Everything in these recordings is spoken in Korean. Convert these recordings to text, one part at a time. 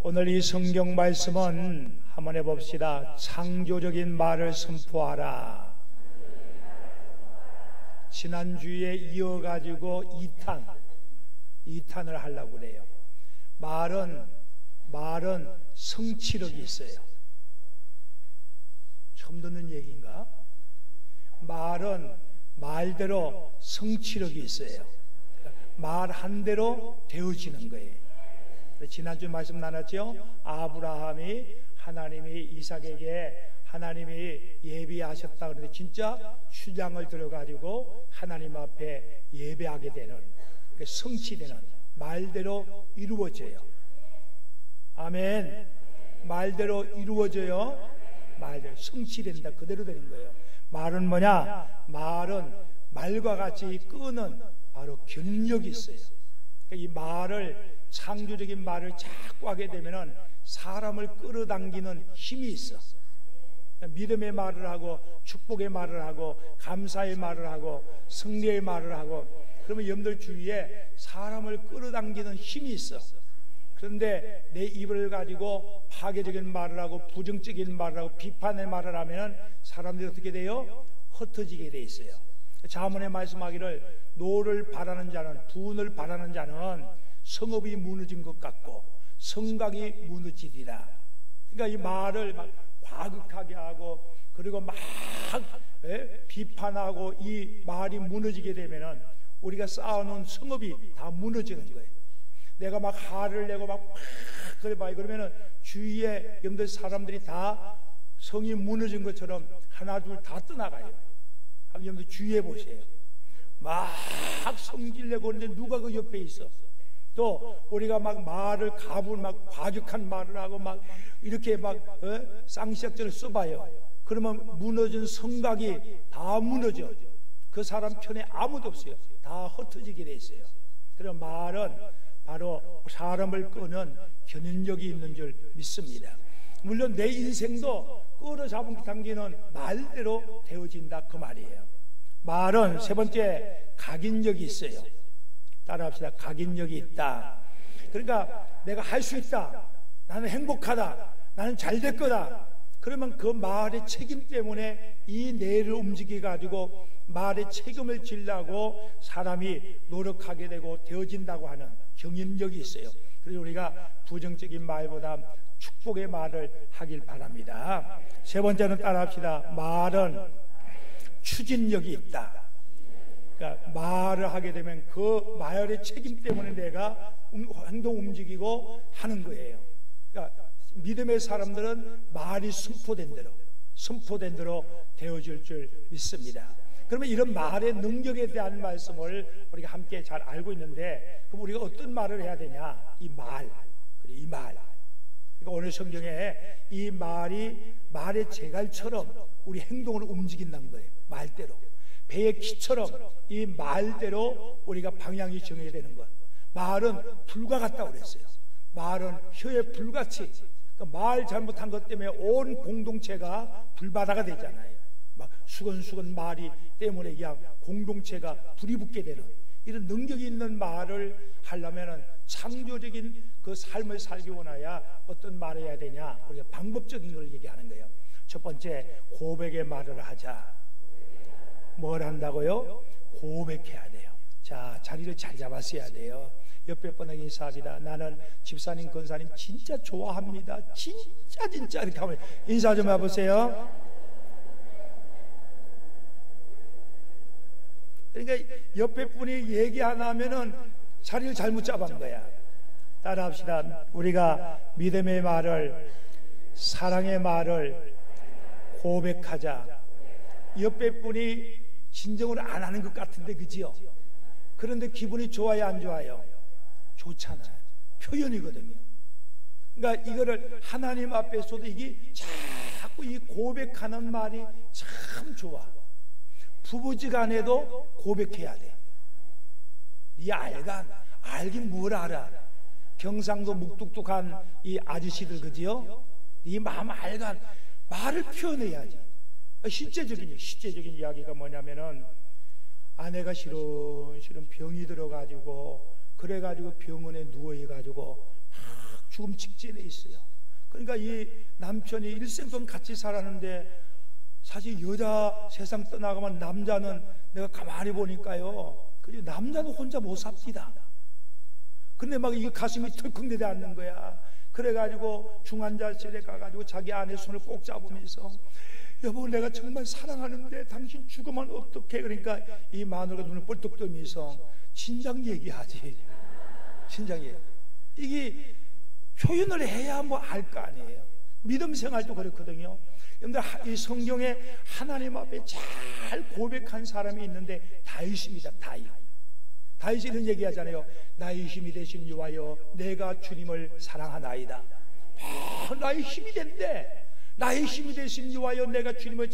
오늘 이 성경 말씀은 한번 해봅시다. 창조적인 말을 선포하라. 지난주에 이어가지고 2탄을 하려고 그래요. 말은 성취력이 있어요. 처음 듣는 얘기인가? 말은 말대로 성취력이 있어요. 말한 대로 되어지는 거예요. 지난주 말씀 나눴죠? 아브라함이 하나님이 이삭에게 하나님이 예비하셨다 그러는데 진짜 휴장을 들어가지고 하나님 앞에 예배하게 되는, 성취되는, 말대로 이루어져요. 아멘. 말대로 이루어져요. 말대로 성취된다. 그대로 되는 거예요. 말은 뭐냐? 말은 말과 같이 끄는 바로 견력이 있어요. 이 말을, 창조적인 말을 자꾸 하게 되면은 사람을 끌어당기는 힘이 있어. 믿음의 말을 하고, 축복의 말을 하고, 감사의 말을 하고, 승리의 말을 하고, 그러면 여러분들 주위에 사람을 끌어당기는 힘이 있어. 그런데 내 입을 가지고 파괴적인 말을 하고, 부정적인 말을 하고, 비판의 말을 하면 사람들이 어떻게 돼요? 흩어지게 돼 있어요. 자문에 말씀하기를 노를 바라는 자는, 부은을 바라는 자는 성읍이 무너진 것 같고 성곽이 무너지리라. 그러니까 이 말을 막 과격하게 하고, 그리고 막 비판하고 이 말이 무너지게 되면은 우리가 쌓아놓은 성읍이 다 무너지는 거예요. 내가 막 화를 내고 막 그래 봐요. 그러면은 주위에 여러분들 사람들이 다 성이 무너진 것처럼 하나 둘 다 떠나가요. 여러분들 주위에 보세요. 막 성질내고 있는데 누가 그 옆에 있어? 또 우리가 막 말을 막 과격한 말을 하고 막 이렇게 막 쌍시약전을 써봐요. 그러면 무너진 성곽이 다 무너져. 그 사람 편에 아무도 없어요. 다 흩어지게 돼 있어요. 그래서 말은 바로 사람을 끄는 견인력이 있는 줄 믿습니다. 물론 내 인생도 끌어잡은 당기는 말대로 되어진다 그 말이에요. 말은 세 번째, 각인력이 있어요. 따라합시다. 각인력이 있다. 그러니까 내가 할 수 있다, 나는 행복하다, 나는 잘 될 거다, 그러면 그 말의 책임 때문에 이 뇌를 움직여 가지고 말의 책임을 지려고 사람이 노력하게 되고 되어진다고 하는 경인력이 있어요. 그래서 우리가 부정적인 말보다 축복의 말을 하길 바랍니다. 세 번째는 따라합시다. 말은 추진력이 있다. 그러니까 말을 하게 되면 그 말의 책임 때문에 내가 행동 움직이고 하는 거예요. 그러니까 믿음의 사람들은 말이 선포된 대로 되어질 줄 믿습니다. 그러면 이런 말의 능력에 대한 말씀을 우리가 함께 잘 알고 있는데, 그럼 우리가 어떤 말을 해야 되냐? 이 말. 그러니까 오늘 성경에 이 말이 말의 제갈처럼 우리 행동을 움직인다는 거예요. 말대로. 배의 키처럼 이 말대로 우리가 방향이 정해야 되는 것. 말은 불과 같다고 그랬어요. 말은 혀에 불같이, 그러니까 말 잘못한 것 때문에 온 공동체가 불바다가 되잖아요. 막 수건수건 말이 때문에 그냥 공동체가 불이 붙게 되는 이런 능력이 있는 말을 하려면은 창조적인 그 삶을 살기 원하야 어떤 말을 해야 되냐? 우리가 방법적인 걸 얘기하는 거예요. 첫 번째, 고백의 말을 하자. 뭘 한다고요? 고백해야 돼요. 자, 자리를 잘 잡았어야 돼요. 옆에 분에게 인사합니다. 나는 집사님, 권사님 진짜 좋아합니다. 진짜 이렇게 하면 인사 좀 해보세요. 그러니까 옆에 분이 얘기 안 하면은 자리를 잘못 잡은 거야. 따라합시다. 우리가 믿음의 말을, 사랑의 말을 고백하자. 옆에 분이 진정을 안 하는 것 같은데, 그지요? 그런데 기분이 좋아요, 안 좋아요? 좋잖아요. 표현이거든요. 그러니까 이거를 하나님 앞에서도 이게 자꾸 이 고백하는 말이 참 좋아. 부부지간에도 고백해야 돼. 네 알긴 뭘 알아? 경상도 묵뚝뚝한 이 아저씨들, 그지요? 네 마음 알간 말을 표현해야지. 실제적인 이야기가 뭐냐면은 아내가 실은 병이 들어가지고, 그래가지고 병원에 누워해가지고 막 죽음 직전에 있어요. 그러니까 이 남편이 일생 동안 같이 살았는데 사실 여자 세상 떠나가면 남자는 내가 가만히 보니까요, 그죠? 남자는 혼자 못 삽니다. 근데 막 이게 가슴이 털컥 내려앉는 거야. 그래가지고 중환자실에 가가지고 자기 아내 손을 꼭 잡으면서 여보, 내가 정말 사랑하는데 당신 죽으면 어떡해? 그러니까 이 마누라가 눈을 뻘떡 뜨면서 진작 얘기하지. 진작 얘기. 이게 표현을 해야 뭐 알 거 아니에요. 믿음 생활도 그렇거든요. 여러분들, 이 성경에 하나님 앞에 잘 고백한 사람이 있는데 다윗입니다. 다윗이 이런 얘기하잖아요. 나의 힘이 되신 여호와여, 내가 주님을 사랑하나이다. 나의 힘이 된대. 나의 힘이 되신 여호와여, 내가 주님을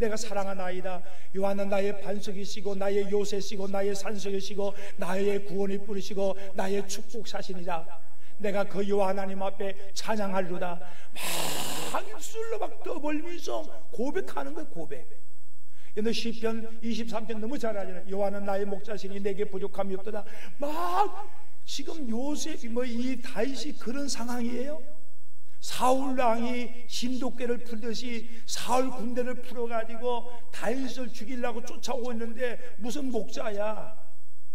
내가 사랑하나이다. 여호와는 나의 반석이시고 나의 요새시고 나의 산석이시고 나의 구원이 뿌리시고 나의 축복사신이다. 내가 그 여호와 하나님 앞에 찬양하리로다. 막 입술로 막 떠벌면서 고백하는 거예요. 고백. 근데 시편 23편 너무 잘 알잖아요. 여호와는 나의 목자시니 내게 부족함이 없도다. 막 지금 요셉이 이 다윗이 그런 상황이에요. 사울 왕이 진돗개를 풀듯이 사울 군대를 풀어가지고 다윗을 죽이려고 쫓아오고 있는데 무슨 목자야.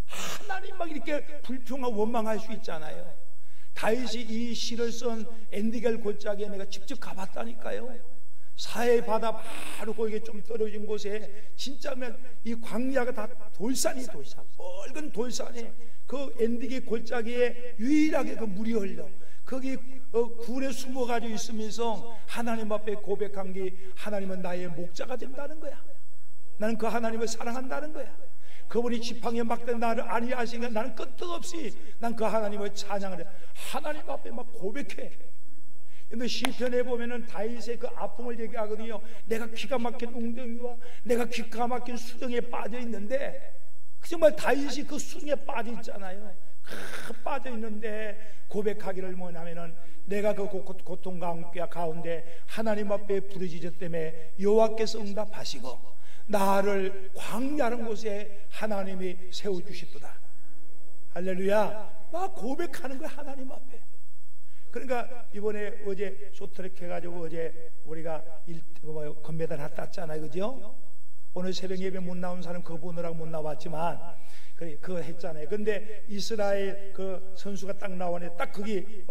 하나님 막 이렇게 불평하고 원망할 수 있잖아요. 다윗이 이 시를 쓴 엔디겔 골짜기에 내가 직접 가봤다니까요. 사해 바다 바로 거기에 좀 떨어진 곳에 진짜면 이 광야가 다 돌산이 돌산, 뻘건 돌산에 그 엔디겔 골짜기에 유일하게 그 물이 흘러 거기 굴에 숨어가지고 있으면서 하나님 앞에 고백한 게 하나님은 나의 목자가 된다는 거야. 나는 그 하나님을 사랑한다는 거야. 그분이 지팡이에 막대 나를 안위하시니까 나는 끄떡없이 난 그 하나님을 찬양을 해. 하나님 앞에 막 고백해. 근데 시편에 보면은 다윗의 그 아픔을 얘기하거든요. 내가 기가 막힌 웅덩이와 내가 기가 막힌 수렁에 빠져 있는데, 정말 다윗이 그 수렁에 빠져 있잖아요. 빠져 있는데 고백하기를 뭐냐면은 내가 그 고통 가운데 하나님 앞에 부르짖었다며 여호와께서 응답하시고 나를 광야라는 곳에 하나님이 세워주셨도다. 할렐루야. 막 고백하는 거야, 하나님 앞에. 그러니까 이번에 어제 쇼트랙 해가지고 어제 우리가 금메달 하나 땄잖아요, 그죠? 오늘 새벽 예배 못 나온 사람 그거 보느라고 못 나왔지만 그거 했잖아요. 근데 이스라엘 그 선수가 딱 나오네. 딱 거기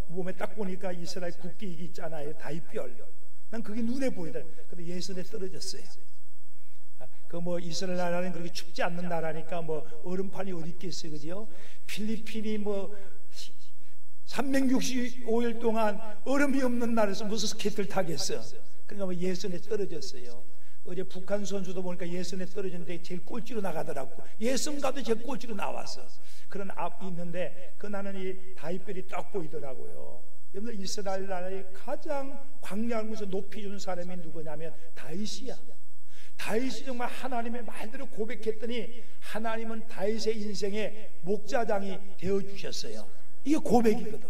몸에 딱 보니까 이스라엘 국기 이게 있잖아요, 다윗별. 난 그게 눈에 보이더라고요. 근데 예선에 떨어졌어요. 그 이스라엘 나라는 그렇게 춥지 않는 나라니까 얼음판이 어디 있겠어요, 그죠? 필리핀이 365일 동안 얼음이 없는 나라에서 무슨 스케이트를 타겠어? 그러니까 예선에 떨어졌어요. 어제 북한 선수도 보니까 예선에 떨어졌는데 제일 꼴찌로 나가더라고. 예선 가도 제일 꼴찌로 나왔어. 그런 앞이 있는데 나는 이 다윗별이 딱 보이더라고요. 여러분, 이스라엘 나라의 가장 광야한 곳에서 높이 준 사람이 누구냐면 다윗이야. 다윗이 정말 하나님의 말대로 고백했더니 하나님은 다윗의 인생의 목자장이 되어주셨어요. 이게 고백이거든.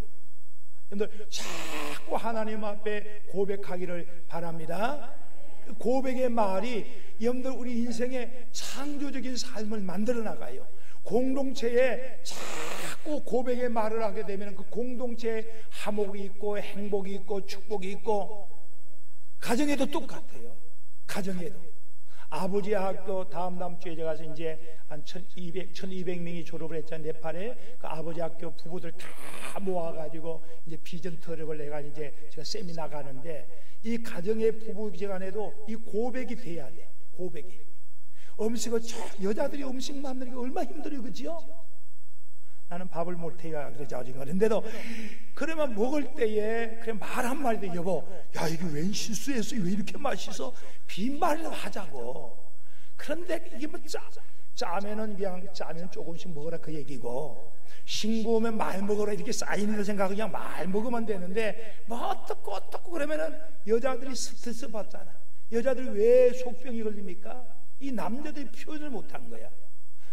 여러분들 자꾸 하나님 앞에 고백하기를 바랍니다. 그 고백의 말이 여러분들 우리 인생의 창조적인 삶을 만들어 나가요. 공동체에 자꾸 고백의 말을 하게 되면 그 공동체에 화목이 있고 행복이 있고 축복이 있고, 가정에도 똑같아요. 가정에도 아버지 학교 다음 주에 제가 가서 이제 한 1200명이 졸업을 했잖아요. 네팔에 그 아버지 학교 부부들 다 모아가지고 이제 비전 트럭을 내가 이제 제가 세미나 가는데, 이 가정의 부부지간에도 이 고백이 돼야 돼. 고백이. 음식을 여자들이 음식 만드는 게 얼마나 힘들어요, 그죠? 나는 밥을 못해야 그러지 아직. 그런데도 그러면 먹을 때에 그냥 말 한마디도 여보, 야 이게 웬 실수했어? 왜 이렇게 맛있어? 빈말을 하자고. 그런데 이게 짜면은 그냥 짜면 조금씩 먹어라 그 얘기고, 싱거우면 말 먹어라 이렇게 쌓이는 생각 그냥 말 먹으면 되는데 어떻고 그러면은 여자들이 스트레스 받잖아. 여자들이 왜 속병이 걸립니까? 이 남자들이 표현을 못한 거야.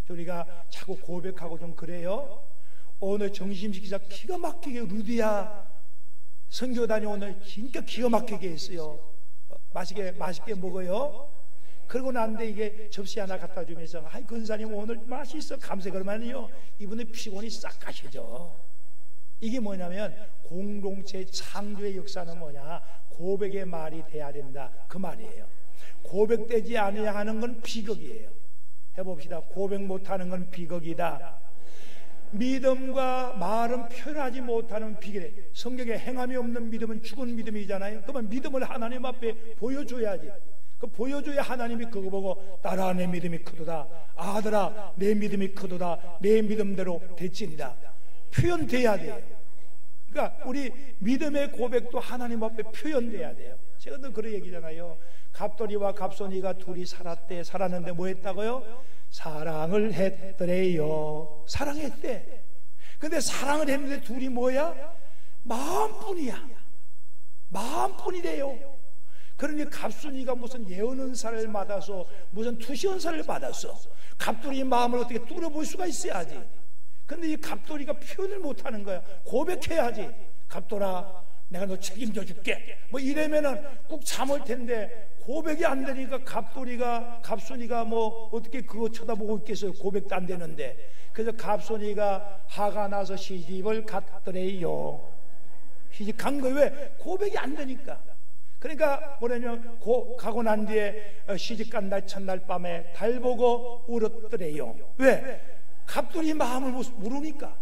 우리가 자꾸 고백하고 좀 그래요. 오늘 정심식사 기가 막히게 루디아 선교단이 오늘 진짜 기가 막히게 했어요. 맛있게 먹어요. 그러고 난데 이게 접시 하나 갖다 주면서 아이, 그 근사님 오늘 맛있어 감사. 그러면요 이분의 피곤이 싹 가시죠. 이게 뭐냐면 공동체 창조의 역사는 뭐냐? 고백의 말이 돼야 된다, 그 말이에요. 고백되지 아니하야 하는 건 비극이에요. 해봅시다. 고백 못하는 건 비극이다. 믿음과 말은 표현하지 못하는 비결. 성경에 행함이 없는 믿음은 죽은 믿음이잖아요. 그러면 믿음을 하나님 앞에 보여줘야지. 그 보여줘야 하나님이 그거 보고 딸아 내 믿음이 크도다, 아들아 내 믿음이 크도다, 내 믿음대로 됐지니라. 표현돼야 돼요. 그러니까 우리 믿음의 고백도 하나님 앞에 표현돼야 돼요. 제가 늘 그런 얘기잖아요. 갑돌이와 갑손이가 둘이 살았는데 뭐 했다고요? 사랑을 했더래요. 사랑했대. 근데 사랑을 했는데 둘이 뭐야? 마음뿐이야. 마음뿐이래요. 그러니 갑순이가 무슨 예언은사를 받아서 무슨 투시언사를 받았어. 갑돌이 마음을 어떻게 뚫어볼 수가 있어야지. 근데 이 갑돌이가 표현을 못하는 거야. 고백해야지. 갑돌아 내가 너 책임져 줄게 뭐 이러면은 꼭 참을 텐데 고백이 안 되니까 갑순이가 뭐 어떻게 그거 쳐다보고 있겠어요. 고백도 안 되는데. 그래서 갑순이가 화가 나서 시집을 갔더래요. 시집 간 거예요. 왜? 고백이 안 되니까. 그러니까 뭐냐면 가고 난 뒤에 시집 간 날 첫날 밤에 달 보고 울었더래요. 왜? 갑돌이 마음을 모르니까.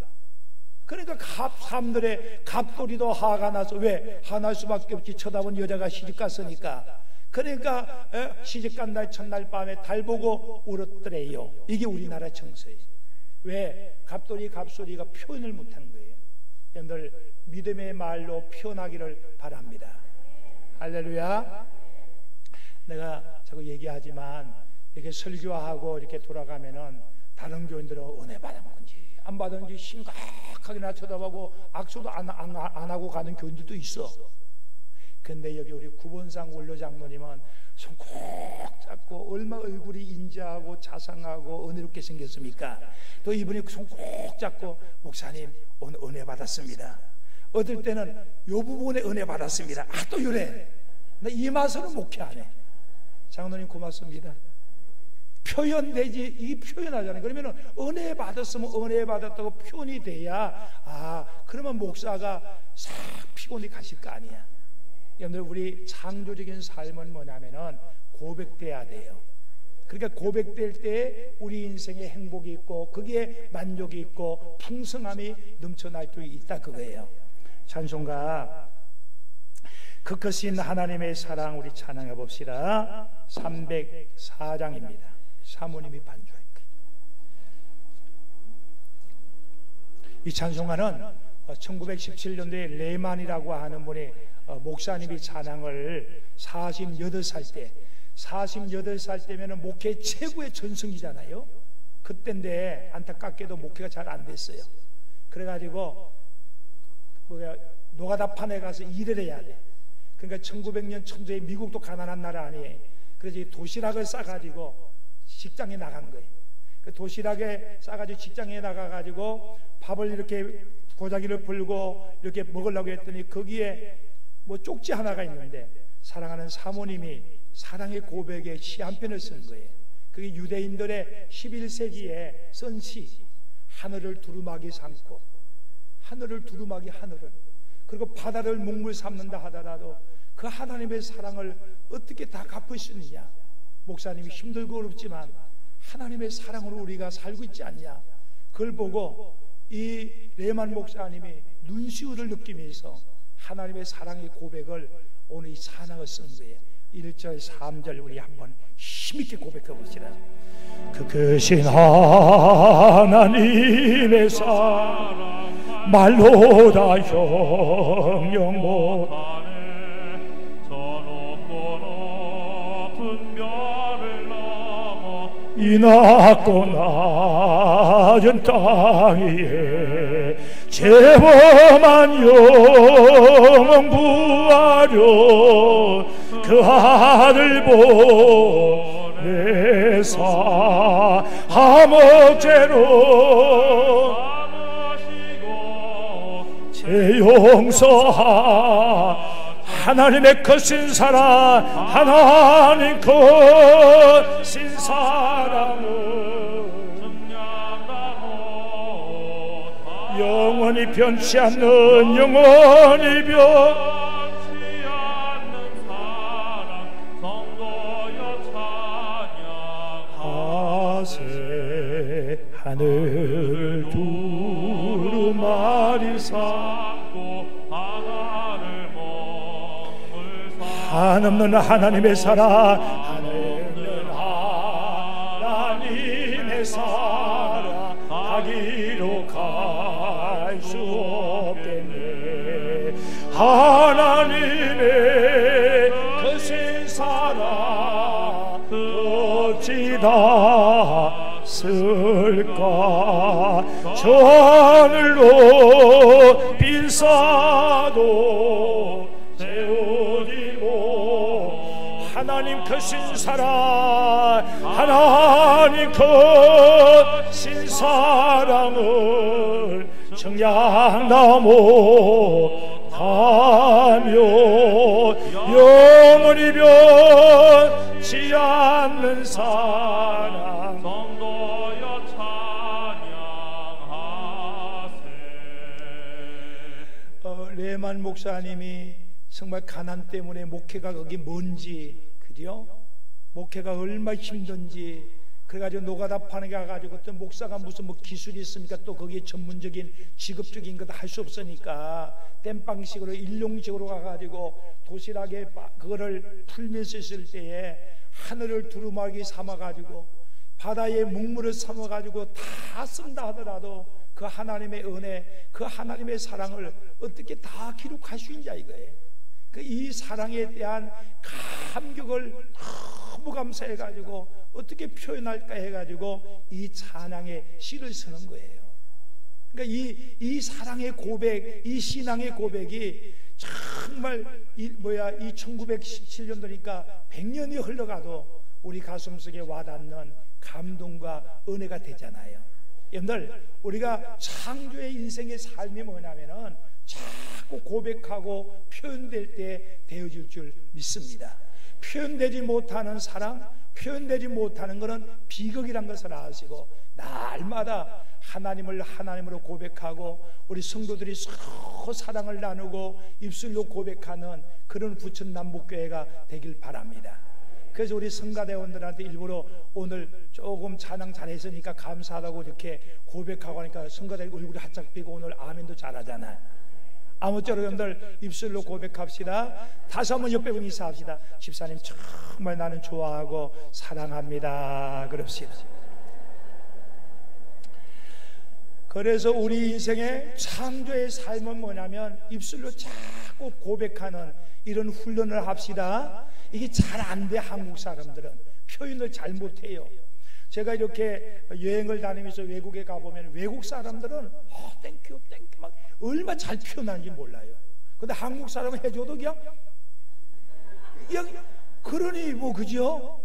그러니까 사람들의 갑돌이도 화가 나서 왜? 화날 수밖에 없지. 쳐다본 여자가 시집 갔으니까. 그러니까 시집 간 날 첫날 밤에 달 보고 울었더래요. 이게 우리나라 정서예요. 왜? 갑돌이 갑소리가 표현을 못한 거예요. 여러분들 믿음의 말로 표현하기를 바랍니다. 할렐루야. 내가 자꾸 얘기하지만 이렇게 설교하고 이렇게 돌아가면은 다른 교인들은 은혜 받은 건지 안 받은 건지 심각하게 나 쳐다보고 악수도 안 하고 가는 교인들도 있어. 근데 여기 우리 구본상 원로장로님은 손 꼭 잡고 얼마 얼굴이 인자하고 자상하고 은혜롭게 생겼습니까? 또 이분이 손 꼭 잡고 목사님 오늘 은혜 받았습니다. 어떨 때는 요 부분에 은혜 받았습니다. 또 이래. 나 이 맛으로 목회하네. 장로님 고맙습니다. 표현되지. 이 표현하잖아요. 그러면 은혜 받았으면 은혜 받았다고 표현이 돼야 그러면 목사가 싹 피곤히 가실 거 아니야. 여러분들 우리 창조적인 삶은 뭐냐면은 고백돼야 돼요. 그러니까 고백될 때 우리 인생에 행복이 있고 거기에 만족이 있고 풍성함이 넘쳐날 수 있다 그거예요. 찬송가 그 크신 하나님의 사랑 우리 찬양해 봅시다. 304장입니다. 사모님이 반주할 거예요. 이 찬송가는 1917년도에 레만이라고 하는 분이 목사님이 찬양을 48살 때면 목회 최고의 전성기잖아요. 그때인데 안타깝게도 목회가 잘 안 됐어요. 그래가지고 노가다판에 가서 일을 해야 돼. 그러니까 1900년 천도에 미국도 가난한 나라 아니에요. 그래서 도시락을 싸가지고 직장에 나간 거예요. 그 도시락에 싸가지고 직장에 나가가지고 밥을 이렇게 고자기를 불고 이렇게 먹으려고 했더니 거기에 뭐 쪽지 하나가 있는데 사랑하는 사모님이 사랑의 고백에 시 한 편을 쓴 거예요. 그게 유대인들의 11세기에 쓴 시. 하늘을 두루마기 삼고 하늘을 그리고 바다를 묵물 삼는다 하더라도 그 하나님의 사랑을 어떻게 다 갚을 수 있느냐. 목사님이 힘들고 어렵지만 하나님의 사랑으로 우리가 살고 있지 않냐. 그걸 보고 이 레만 목사님이 눈시울을 느끼면서 하나님의 사랑의 고백을 오늘 이 찬양을 쓴 거예요. 1절 3절 우리 한번 힘있게 고백해 봅시다. 그 크신 하나님의 사랑 말로 다 형용 못하네. 저 높고 높은 별을 넘어 이 낮고 낮은 땅 위에 죄범한 영혼 구하려 그 아들 보내사 화목제로 제 용서하 하나님의 크신 사랑 하나님 크신 사랑을 영원히 변치 않는 영원히 변치 않는 사랑 성도여 찬양하세. 하늘 두루마리사 한없는 하나님의 사랑, 한없는 하나님의 사랑 가기로 갈 수 없겠네. 하나님의 거센 사랑 어찌다 쓸까. 저 하늘로 빈사도 하나님 크신 사랑, 하나님 크신 사랑을 청량나 못하며 영원히 변치 않는 사랑 성도여 찬양하세. 레만 목사님이 정말 가난 때문에 목회가 거기 뭔지, 그죠? 목회가 얼마나 힘든지, 그래가지고 노가다 파는 게 가가지고 어떤 목사가 무슨 뭐 기술이 있습니까? 또 거기에 전문적인 직업적인 것 할 수 없으니까 땜빵식으로 일용식으로 가가지고 도시락에 그거를 풀면서 있을 때에 하늘을 두루마기 삼아가지고 바다에 묵물을 삼아가지고 다 쓴다 하더라도 그 하나님의 은혜, 그 하나님의 사랑을 어떻게 다 기록할 수 있냐 이거예요. 이 사랑에 대한 감격을 너무 감사해가지고 어떻게 표현할까 해가지고 이 찬양의 시를 쓰는 거예요. 그러니까 이 사랑의 고백, 이 신앙의 고백이 정말 이 1917년도니까 100년이 흘러가도 우리 가슴속에 와닿는 감동과 은혜가 되잖아요. 여러분들, 우리가 창조의 인생의 삶이 뭐냐면은 자꾸 고백하고 표현될 때 되어질 줄 믿습니다. 표현되지 못하는 사랑, 표현되지 못하는 것은 비극이란 것을 아시고 날마다 하나님을 하나님으로 고백하고 우리 성도들이 서로 사랑을 나누고 입술로 고백하는 그런 부천 남북교회가 되길 바랍니다. 그래서 우리 성가대원들한테 일부러 오늘 조금 찬양 잘했으니까 감사하다고 이렇게 고백하고 하니까 성가대원 얼굴이 활짝 피고 오늘 아멘도 잘하잖아요. 아무쪼록 여러분들 입술로 고백합시다. 다시 한번 옆에 분 인사합시다. 집사님 정말 나는 좋아하고 사랑합니다. 그럽시다. 그래서 우리 인생의 창조의 삶은 뭐냐면 입술로 자꾸 고백하는 이런 훈련을 합시다. 이게 잘 안 돼. 한국 사람들은 표현을 잘 못해요. 제가 이렇게 여행을 다니면서 외국에 가보면 외국 사람들은 땡큐 땡큐 막 얼마나 잘 표현하는지 몰라요. 근데 한국 사람은 해줘도 그냥 그러니 뭐 그죠?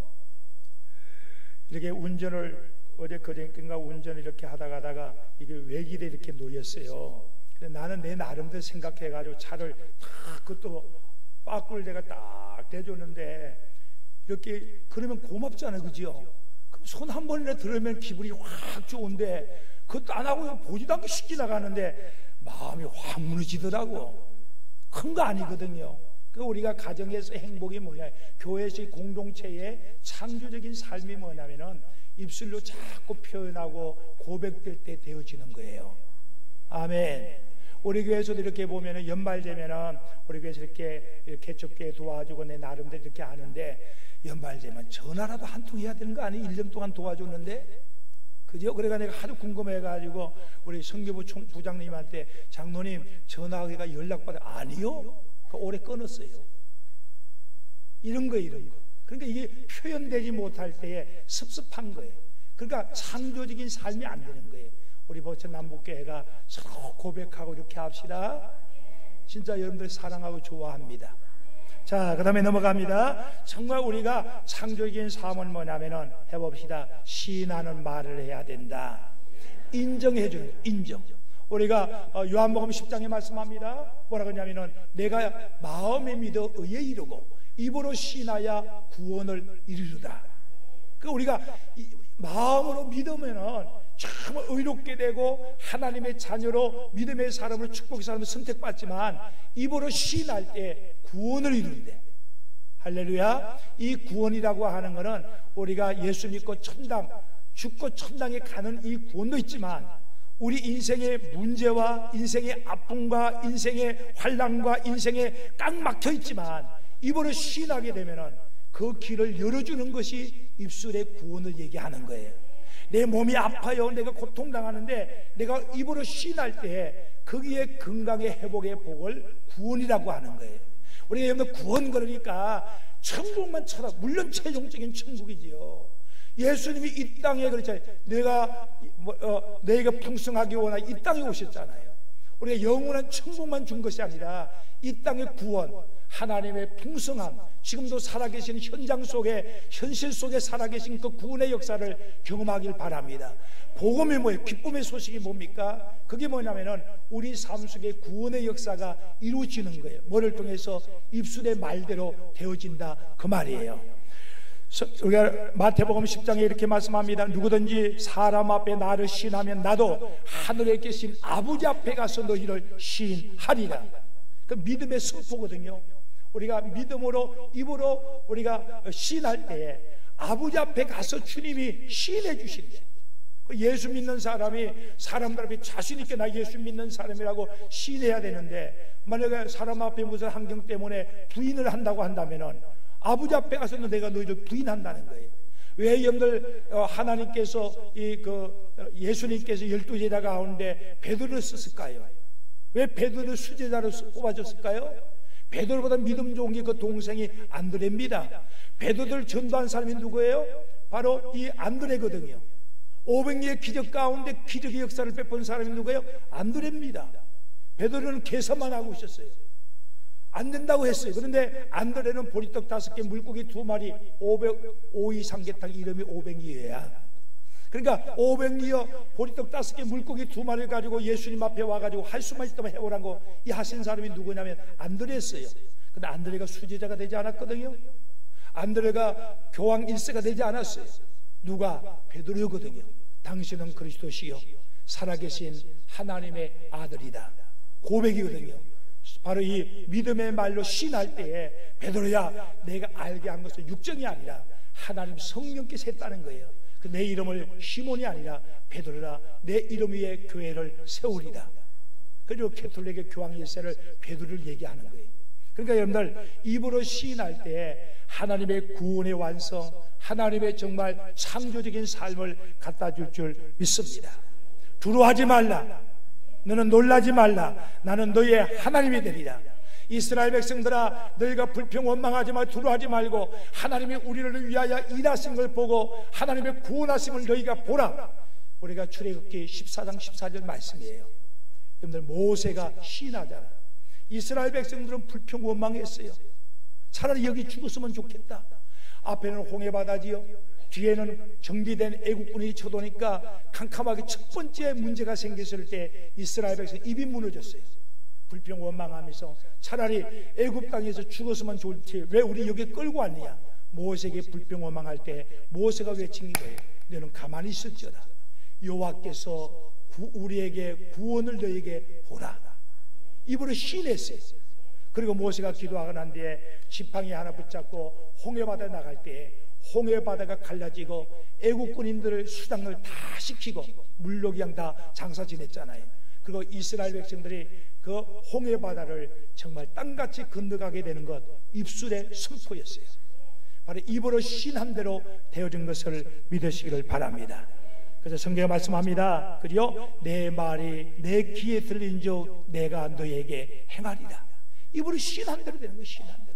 이렇게 운전을 어제 그저께인가 운전을 이렇게 하다가 이게 외길에 이렇게 놓였어요. 근데 나는 내 나름대로 생각해가지고 차를 딱 그것도 빠꾸를 내가 딱 대줬는데 이렇게 그러면 고맙잖아요, 그죠? 그럼 손 한 번이라 들으면 기분이 확 좋은데 그것도 안 하고 보지도 않고 쉽게 나가는데 마음이 확 무너지더라고. 큰 거 아니거든요. 그 우리가 가정에서 행복이 뭐냐, 교회에서의 공동체의 창조적인 삶이 뭐냐면은 입술로 자꾸 표현하고 고백될 때 되어지는 거예요. 아멘. 우리 교회에서도 이렇게 보면은 연말 되면은 우리 교회에서 이렇게 개척교회 도와주고 내 나름대로 이렇게 하는데 연말 되면 전화라도 한 통 해야 되는 거 아니에요? 1년 동안 도와줬는데. 그죠? 그래가 내가 하도 궁금해가지고 우리 성교부 부장님한테 장로님 전화하기가 연락받아. 아니요? 오래 끊었어요. 이런 거. 그러니까 이게 표현되지 못할 때에 섭섭한 거예요. 그러니까 창조적인 삶이 안 되는 거예요. 우리 부천 남북교회가 서로 고백하고 이렇게 합시다. 진짜 여러분들 사랑하고 좋아합니다. 자, 그 다음에 넘어갑니다. 정말 우리가 창조적인 삶은 뭐냐면은 해봅시다. 시인하는 말을 해야 된다. 인정해주는, 인정. 우리가 요한복음 10장에 말씀합니다. 뭐라 그러냐면은 내가 마음에 믿어 의에 이르고 입으로 시인하여 구원을 이루리다. 그 우리가 마음으로 믿으면은 정말 의롭게 되고 하나님의 자녀로 믿음의 사람으로 축복의 사람을 선택받지만 입으로 시인할 때 구원을 이룬대. 할렐루야. 이 구원이라고 하는 것은 우리가 예수 믿고 천당, 죽고 천당에 가는 이 구원도 있지만 우리 인생의 문제와 인생의 아픔과 인생의 환난과 인생에 꽉 막혀 있지만 입으로 시인하게 되면은 그 길을 열어주는 것이 입술의 구원을 얘기하는 거예요. 내 몸이 아파요, 내가 고통당하는데 내가 입으로 시인할 때 거기에 건강의 회복의 복을 구원이라고 하는 거예요. 우리가 여러분 구원 그러니까 천국만 쳐다, 물론 최종적인 천국이지요. 예수님이 이 땅에 그렇잖아요. 내가 풍성하기 원하 이 땅에 오셨잖아요. 우리가 영원한 천국만 준 것이 아니라 이 땅의 구원, 하나님의 풍성함, 지금도 살아계신 현장 속에, 현실 속에 살아계신 그 구원의 역사를 경험하길 바랍니다. 복음이 뭐예요? 기쁨의 소식이 뭡니까? 그게 뭐냐면은 우리 삶 속에 구원의 역사가 이루어지는 거예요. 뭐를 통해서? 입술의 말대로 되어진다, 그 말이에요. 우리가 마태복음 10장에 이렇게 말씀합니다. 누구든지 사람 앞에 나를 시인하면 나도 하늘에 계신 아버지 앞에 가서 너희를 시인하리라. 그 믿음의 선포거든요. 우리가 믿음으로, 입으로 우리가 시인할 때 아버지 앞에 가서 주님이 시인해 주신대. 예수 믿는 사람이 사람들 앞에 자신 있게 나 예수 믿는 사람이라고 시인해야 되는데, 만약에 사람 앞에 무슨 환경 때문에 부인을 한다고 한다면은 아버지 앞에 가서는 내가 너희를 부인한다는 거예요. 왜 여러분들 하나님께서 예수님께서 12제자 가운데 베드로를 썼을까요? 왜 베드로를 수제자로 뽑아줬을까요? 베드로보다 믿음 좋은 게 그 동생이 안드레입니다. 베드로를 전도한 사람이 누구예요? 바로 이 안드레거든요. 500리의 기적 가운데 기적의 역사를 베푼 사람이 누구예요? 안드레입니다. 베드로는 계산만 하고 있었어요. 안 된다고 했어요. 그런데 안드레는 보리떡 5개, 물고기 2마리, 502 삼계탕, 이름이 500리어야. 그러니까 500리어 보리떡 5개, 물고기 2마리를 가지고 예수님 앞에 와가지고 할 수만 있다면 해오라고 이 하신 사람이 누구냐면 안드레였어요. 근데 안드레가 수제자가 되지 않았거든요. 안드레가 교황 1세가 되지 않았어요. 누가? 베드로거든요. 당신은 그리스도시요 살아계신 하나님의 아들이다. 고백이거든요. 바로 이 믿음의 말로 시인할 때에 베드로야, 내가 알게 한 것은 육정이 아니라 하나님 성령께서 했다는 거예요. 내 이름을 시몬이 아니라 베드로라, 내 이름 위에 교회를 세우리다. 그리고 캐톨릭의 교황 1세를 베드로를 얘기하는 거예요. 그러니까 여러분들 입으로 시인할 때 하나님의 구원의 완성, 하나님의 정말 창조적인 삶을 갖다 줄 줄 믿습니다. 두려워하지 말라, 너는 놀라지 말라, 나는 너의 하나님이 되리라. 이스라엘 백성들아, 너희가 불평 원망하지 말고 두려워하지 말고 하나님이 우리를 위하여 일하신 걸 보고 하나님의 구원하심을 너희가 보라. 우리가 출애굽기 14장 14절 말씀이에요. 여러분들 모세가 시인하잖아. 이스라엘 백성들은 불평 원망했어요. 차라리 여기 죽었으면 좋겠다. 앞에는 홍해바다지요, 뒤에는 정비된 애국군이 쳐도니까 캄캄하게 첫 번째 문제가 생겼을 때 이스라엘 백성 입이 무너졌어요. 불평 원망하면서 차라리 애굽 땅에서 죽었으면 좋지 왜 우리 여기 끌고 왔느냐. 모세에게 불평 원망할 때 모세가 외친 거예요. 너는 가만히 있을지어다. 여호와께서 우리에게 구원을 너에게 보라. 입으로 시인했어요. 그리고 모세가 기도하고 난 뒤에 지팡이 하나 붙잡고 홍해바다에 나갈 때 홍해바다가 갈라지고 애국군인들을 수당을 다 시키고 물놀이양 다 장사 지냈잖아요. 그리고 이스라엘 백성들이 그 홍해바다를 정말 땅같이 건너가게 되는 것, 입술의 선포였어요. 바로 입으로 시인한 대로 되어진 것을 믿으시기를 바랍니다. 그래서 성경에 말씀합니다. 그리요, 내 말이 내 귀에 들린 즉 내가 너에게 행하리라. 입으로 시인한 대로 되는 거예요. 시인한 대로.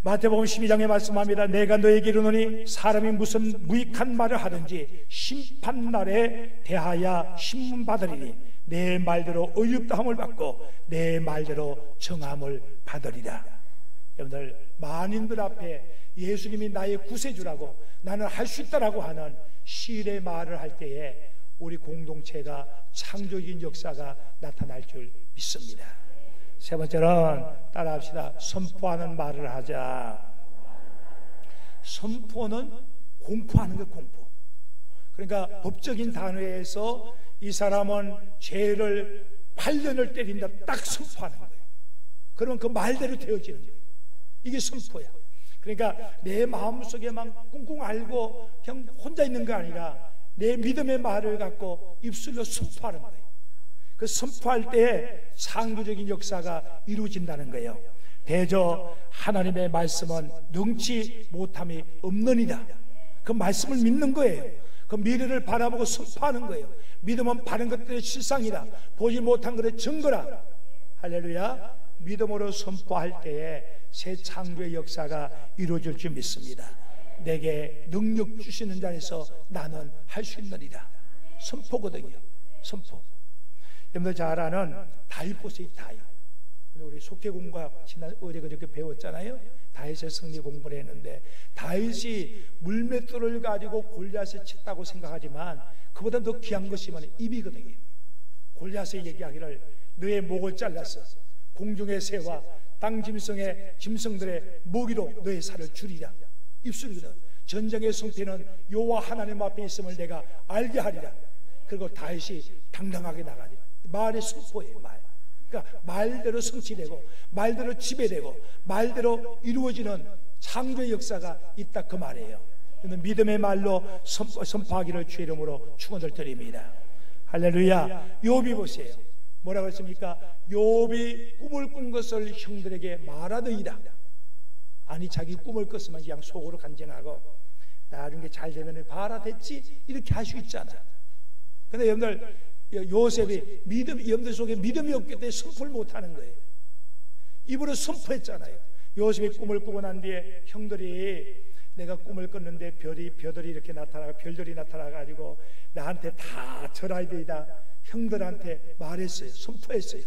마태복음 12장에 말씀합니다. 내가 너에게 이르노니 사람이 무슨 무익한 말을 하든지 심판날에 대하여 신문받으리니 내 말대로 의롭다함을 받고 내 말대로 정함을 받으리라. 여러분들, 만인들 앞에 예수님이 나의 구세주라고 나는 할 수 있다라고 하는 시인의 말을 할 때에 우리 공동체가 창조적인 역사가 나타날 줄 믿습니다. 세 번째는 따라합시다. 선포하는 말을 하자. 선포는 공포하는 게 공포. 그러니까 법적인 단어에서 이 사람은 죄를 8년을 때린다 딱 선포하는 거예요. 그러면 그 말대로 되어지는 거예요. 이게 선포야. 그러니까 내 마음속에 막 꿍꿍 알고 그냥 혼자 있는 거 아니라 내 믿음의 말을 갖고 입술로 선포하는 거예요. 그 선포할 때 창조적인 역사가 이루어진다는 거예요. 대저 하나님의 말씀은 능치 못함이 없느니라. 그 말씀을 믿는 거예요. 그 미래를 바라보고 선포하는 거예요. 믿음은 바른 것들의 실상이다. 보지 못한 것의 증거라. 할렐루야. 믿음으로 선포할 때에 새 창조의 역사가 이루어질 줄 믿습니다. 내게 능력 주시는 자에서 나는 할 수 있느니라. 선포거든요. 선포. 여러분들 잘 아는 다윗보스의 다윗. 우리 속죄공과 지난 어제 그렇게 배웠잖아요. 다윗의 승리 공부를 했는데 다윗이 물맷돌을 가지고 골리앗을 쳤다고 생각하지만 그보다 더 귀한 것이 뭐냐? 입이거든요. 골리앗의 얘기하기를 너의 목을 잘라서 공중의 새와 땅 짐승들의 먹이로 너의 살을 줄이라. 입술이거든. 전쟁의 성패는 여호와 하나님 앞에 있음을 내가 알게 하리라. 그리고 다윗이 당당하게 나가니 말의 선포예요. 말. 그러니까 말대로 성취되고 말대로 지배되고 말대로 이루어지는 창조의 역사가 있다 그 말이에요. 믿음의 말로 선포하기를 주의 이름으로 축원을 드립니다. 할렐루야. 욥이 보세요. 뭐라고 했습니까? 욥이 꿈을 꾼 것을 형들에게 말하더이다. 아니 자기 꿈을 꿨으면 그냥 속으로 간증하고 나중에 잘 되면 봐라 됐지 이렇게 할 수 있잖아. 근데 여러분들 요셉이 여러분들 속에 믿음이 없기 때문에 선포를 못하는 거예요. 입으로 선포했잖아요. 요셉이 꿈을 꾸고 난 뒤에 형들이 내가 꿈을 꿨는데 별들이 이렇게 나타나고 별들이 나타나가지고 나한테 다 절해야 되이다. 형들한테 말했어요. 선포했어요.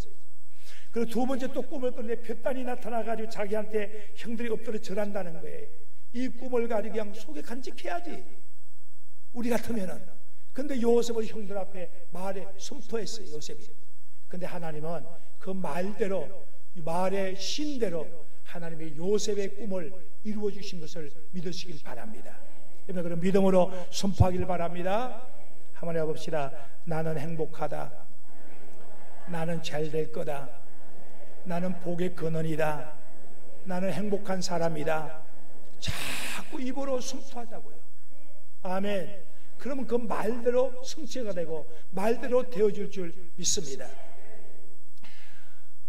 그리고 두 번째 또 꿈을 꿨는데 볕단이 나타나가지고 자기한테 형들이 엎드려 절한다는 거예요. 이 꿈을 가지고 그냥 속에 간직해야지. 우리 같으면은. 근데 요셉을 형들 앞에 말에 선포했어요. 요셉이. 근데 하나님은 그 말대로 말의 신대로 하나님의 요셉의 꿈을 이루어 주신 것을 믿으시길 바랍니다. 여러분 그럼 믿음으로 선포하길 바랍니다. 한번 해봅시다. 나는 행복하다. 나는 잘 될 거다. 나는 복의 근원이다. 나는 행복한 사람이다. 자꾸 입으로 선포하자고요. 아멘. 그러면 그 말대로 성취가 되고 말대로 되어질 줄 믿습니다.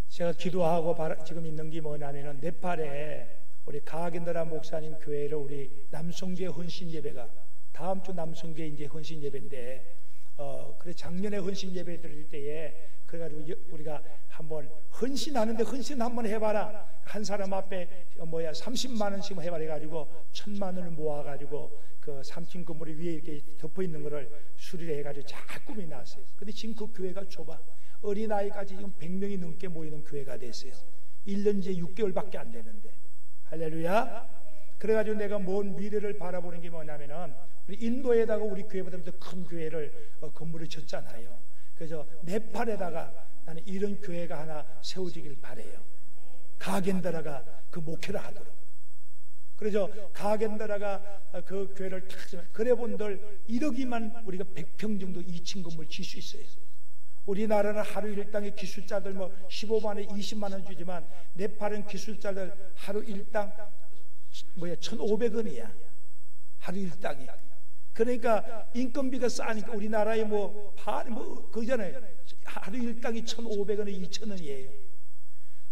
제가 기도하고 지금 있는 게 뭐냐면은 네팔에 우리 가겐드라 목사님 교회로 우리 남성교회 헌신 예배가 다음 주 남성교회 이제 헌신 예배인데 그래 작년에 헌신 예배 드릴 때에 그래가지고 우리가 한번 헌신하는데 헌신 한번 해봐라. 한 사람 앞에 30만 원씩 해봐라 해가지고 1,000만 원을 모아가지고 그 3층 건물에 위에 이렇게 덮어 있는 거를 수리를 해가지고 잘 꿈이 났어요. 근데 지금 그 교회가 좁아. 어린아이까지 지금 100명이 넘게 모이는 교회가 됐어요. 1년 이제 6개월밖에 안 되는데. 할렐루야. 그래가지고 내가 먼 미래를 바라보는 게 뭐냐면은 우리 인도에다가 우리 교회보다 더 큰 교회를 건물을 졌잖아요. 그래서 네팔에다가 나는 이런 교회가 하나 세워지길 바래요. 가겐다라가 그 목회를 하도록. 그래서 가겐다라가 그 교회를 탁 지면 그래 본들 1억이만 우리가 100평 정도 2층 건물 질 수 있어요. 우리나라는 하루 일당의 기술자들 15만원 20만원 주지만 네팔은 기술자들 하루 일당 1,500원이야. 하루 일당이. 그러니까 인건비가 싸니까 우리나라에 그잖아요. 하루 일당이 1,500원에 2,000원이에요.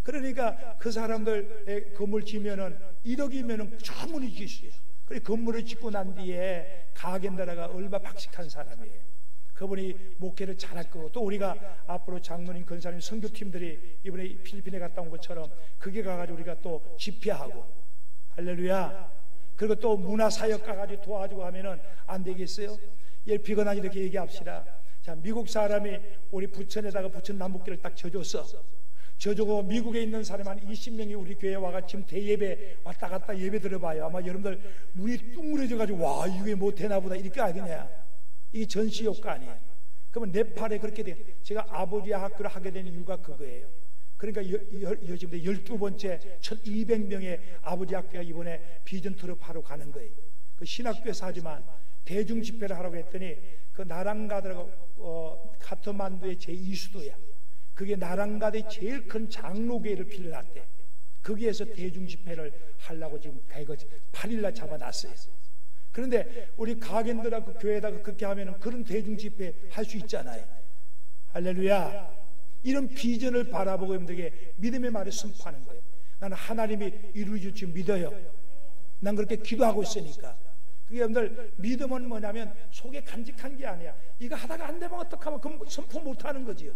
그러니까 그 사람들 건물 지면은 1억이면은 충분히 질 수 있어요. 그래 건물을 짓고 난 뒤에 가겐다라가 얼마 박식한 사람이에요. 그분이 목회를 잘할 거고 또 우리가 앞으로 장로님 권사님 선교팀들이 이번에 필리핀에 갔다 온 것처럼 그게 가가지고 우리가 또 집회하고 할렐루야. 그리고 또 문화사역 가가지고 도와주고 하면은 안 되겠어요? 피곤하니 이렇게 얘기합시다. 자, 미국 사람이 우리 부천에다가 부천 남북길을 딱 져줬어. 져주고 미국에 있는 사람 한 20명이 우리 교회에 와가 지금 대예배 왔다 갔다 예배 들어봐요. 아마 여러분들 눈이 뚱그러져가지고 와 이게 못되나 보다 이렇게 알겠냐. 이게 전시 효과 아니에요. 그러면 네팔에 그렇게 돼. 제가 아버지 학교를 하게 된 이유가 그거예요. 그러니까 지금 12번째 1200명의 아버지 학교가 이번에 비전 트럭 하러 가는 거예요. 그 신학교에서 하지만 대중 집회를 하라고 했더니 그 나랑가드라고 카트만두의 제2수도야. 그게 나랑가드의 제일 큰 장로교회를 빌려놨대. 거기에서 대중 집회를 하려고 지금 8일날 잡아놨어요. 그런데 우리 가겐들하고 교회에다가 그렇게 하면은 그런 대중 집회 할 수 있잖아요. 할렐루야. 이런 비전을 바라보고 여러분들에게 믿음의 말을 선포하는 거예요. 나는 하나님이 이루어질 줄 믿어요. 난 그렇게 기도하고 있으니까. 그게 여러분들 믿음은 뭐냐면 속에 간직한 게 아니야. 이거 하다가 안 되면 어떡하면 그럼 선포 못하는 거지요.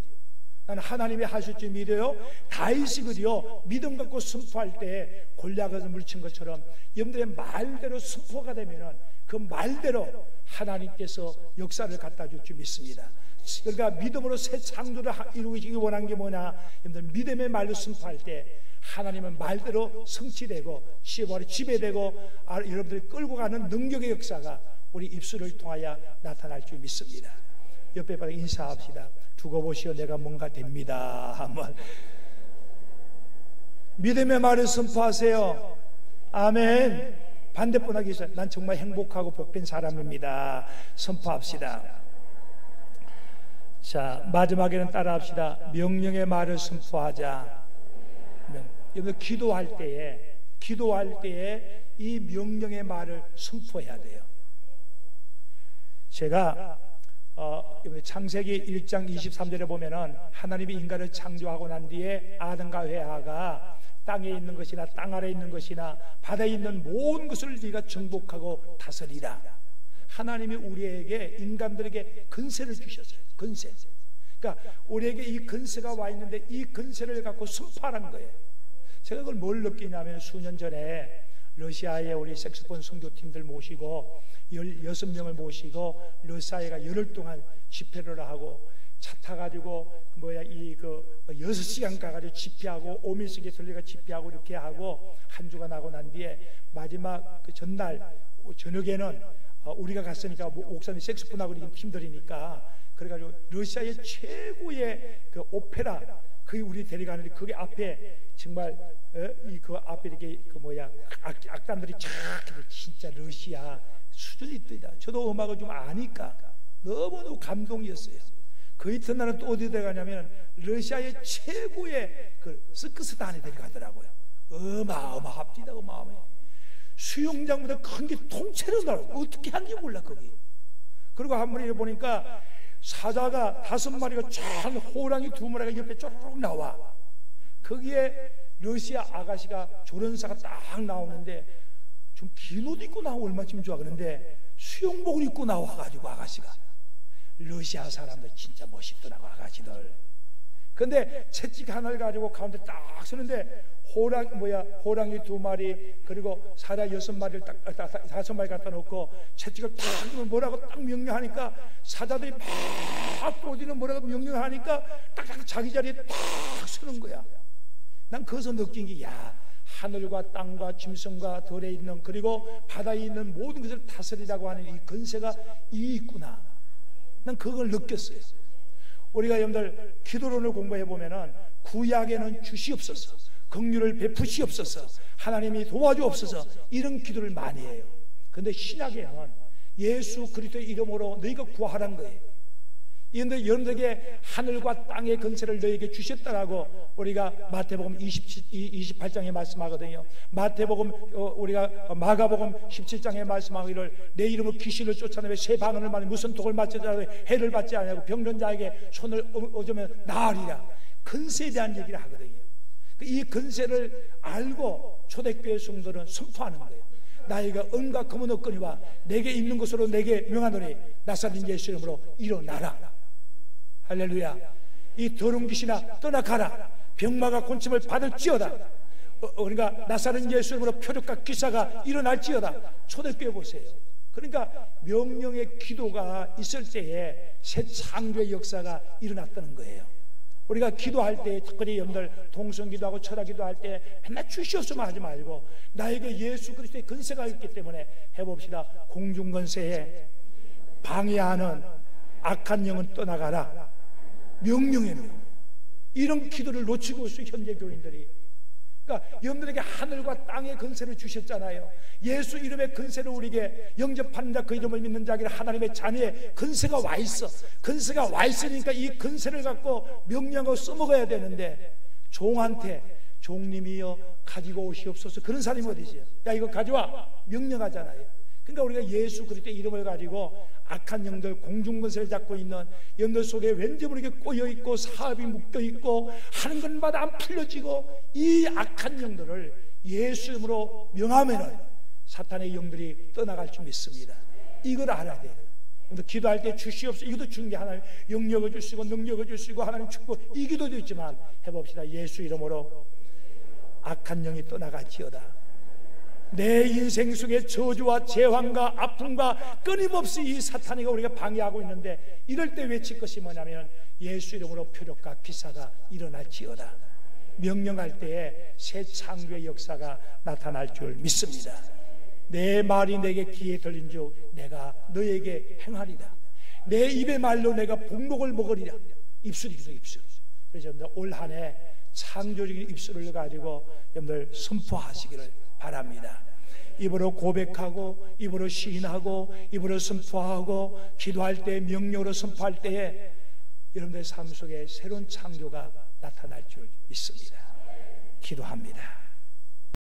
나는 하나님이 하실 줄 믿어요. 다윗이 그리요 믿음 갖고 선포할 때 골리앗을 물친 것처럼 여러분들의 말대로 선포가 되면은 그 말대로 하나님께서 역사를 갖다 줄 줄 믿습니다. 그러니까 믿음으로 새 창조를 이루기 원한 게 뭐냐? 여러분들 믿음의 말로 선포할 때 하나님은 말대로 성취되고 지배되고 여러분들이 끌고 가는 능력의 역사가 우리 입술을 통하여 나타날 줄 믿습니다. 옆에 바닥 인사합시다. 두고 보시오 내가 뭔가 됩니다. 한번 믿음의 말을 선포하세요. 아멘. 반대편하기 위해서 난 정말 행복하고 복된 사람입니다. 선포합시다. 자, 마지막에는 따라합시다. 명령의 말을 선포하자. 여러분 기도할 때에 이 명령의 말을 선포해야 돼요. 제가 창세기 1장 23절에 보면은 하나님이 인간을 창조하고 난 뒤에 아담과 회화가 땅에 있는 것이나 땅 아래에 있는 것이나 바다에 있는 모든 것을 네가 정복하고 다스리라. 하나님이 우리에게 인간들에게 근세를 주셨어요. 근세. 그러니까 우리에게 이 근세가 와 있는데 이 근세를 갖고 선포하라는 거예요. 제가 그걸 뭘 느끼냐면 수년 전에 러시아에 우리 색소폰 선교팀들 모시고 16명을 모시고 러시아에가 열흘 동안 집회를 하고 차 타가지고 6시간 가가지고 집회하고 오밀스게 들려가 집회하고 이렇게 하고 한 주가 나고 난 뒤에 마지막 그 전날 저녁에는 우리가 갔으니까 옥상에 색소폰하고 힘들으니까 그래가지고 러시아의 최고의 그 오페라 그게 우리 데려가는데 그게 앞에 정말 그 앞에 이렇게 악단들이 쫙 진짜 러시아 수준이 있더라. 저도 음악을 좀 아니까 너무너무 감동이었어요. 그 이튿날은 또 어디 데려가냐면 러시아의 최고의 그 스크스단에 데려가더라고요. 어마어마합니다. 어마어마해. 수영장보다 큰 게 통째로 나와요. 어떻게 하는지 몰라 거기. 그리고 한 번에 보니까 사자가 5마리가 쫙 호랑이 2마리가 옆에 쪼르륵 나와. 거기에 러시아 아가씨가 조련사가 딱 나오는데 좀 긴 옷 입고 나오면 얼마쯤 좋아. 그런데 수영복을 입고 나와가지고 아가씨가 러시아 사람들 진짜 멋있더라고 아가씨들. 근데 채찍 하나를 가지고 가운데 딱 서는데 호랑이 2마리 그리고 사자 6마리를 딱 5마리 갖다 놓고 채찍을 딱 뭐라고 딱 명령하니까 사자들이 막 또디는 뭐라고 명령하니까 딱 자기 자리에 딱 서는 거야. 난 거기서 느낀 게 하늘과 땅과 짐승과 들에 있는 그리고 바다에 있는 모든 것을 다스리라고 하는 이 근세가 이 있구나. 난 그걸 느꼈어요. 우리가 여러분들 기도론을 공부해 보면은 구약에는 주시옵소서, 긍휼을 베푸시옵소서, 하나님이 도와주옵소서 이런 기도를 많이 해요. 그런데 신약에는 예수 그리스도의 이름으로 너희가 구하라는 거예요. 그런데 여러분들에게 하늘과 땅의 근세를 너희에게 주셨다라고 우리가 마태복음 28장에 말씀하거든요. 우리가 마가복음 17장에 말씀하기를 내 이름으로 귀신을 쫓아내며 새 방언을 말하며 무슨 독을 맞지 않고 해를 받지 않냐고 병든자에게 손을 얹으면 나으리라. 근세에 대한 얘기를 하거든요. 이 근세를 알고 초대교회 성도는 선포하는 거예요. 나이가 은과 금은 없거니와 내게 있는 것으로 내게 명하노니 나사렛 예수 이름으로 일어나라. 할렐루야. 이 더러운 귀신아 떠나가라. 병마가 곤침을 받을지어다. 그러니까 나사렛 예수 이름으로 표적과 기사가 일어날지어다. 초대교회 보세요. 그러니까 명령의 기도가 있을 때에 새 창조의 역사가 일어났다는 거예요. 우리가 기도할 때 특별히 여러분들 동성기도하고 철학기도할 때 맨날 주시옵소만 하지 말고 나에게 예수 그리스도의 근세가 있기 때문에 해봅시다. 공중근세에 방해하는 악한 영은 떠나가라. 명령에는 이런 기도를 놓치고 있어요. 현재 교인들이 그러니까 여러분들에게 하늘과 땅의 권세를 주셨잖아요. 예수 이름의 권세를 우리에게 영접하는 자, 그 이름을 믿는 자에게 하나님의 자녀의 권세가 와 있어. 권세가 와 있으니까 이 권세를 갖고 명령하고 써먹어야 되는데, 종한테 종님이여 가지고 오시옵소서, 그런 사람이 어디지요? 야 이거 가져와, 명령하잖아요. 그러니까 우리가 예수 그리스도의 이름을 가지고 악한 영들, 공중권세를 잡고 있는 영들 속에 왠지 모르게 꼬여있고 사업이 묶여있고 하는 것마다 안 풀려지고, 이 악한 영들을 예수 이름으로 명하면은 사탄의 영들이 떠나갈 줄 믿습니다. 이걸 알아야 돼요. 기도할 때 주시옵소서, 이것도 주는 게 하나님 영역을 주시고 능력을 주시고 하나님 축복, 이 기도도 있지만 해봅시다. 예수 이름으로 악한 영이 떠나갈지어다. 내 인생 속에 저주와 재앙과 아픔과 끊임없이 이 사탄이가 우리가 방해하고 있는데, 이럴 때 외칠 것이 뭐냐면 예수 이름으로 표력과 기사가 일어날지어다. 명령할 때에 새 창조의 역사가 나타날 줄 믿습니다. 내 말이 내게 귀에 들린 즉 내가 너에게 행하리라. 내 입의 말로 내가 복록을 먹으리라. 입술이죠, 입술. 그래서 여러분들 올 한 해 창조적인 입술을 가지고 여러분들 선포하시기를 바랍니다. 입으로 고백하고, 입으로 시인하고, 입으로 선포하고, 기도할 때 명령으로 선포할 때에 여러분들의 삶 속에 새로운 창조가 나타날 줄 믿습니다. 기도합니다.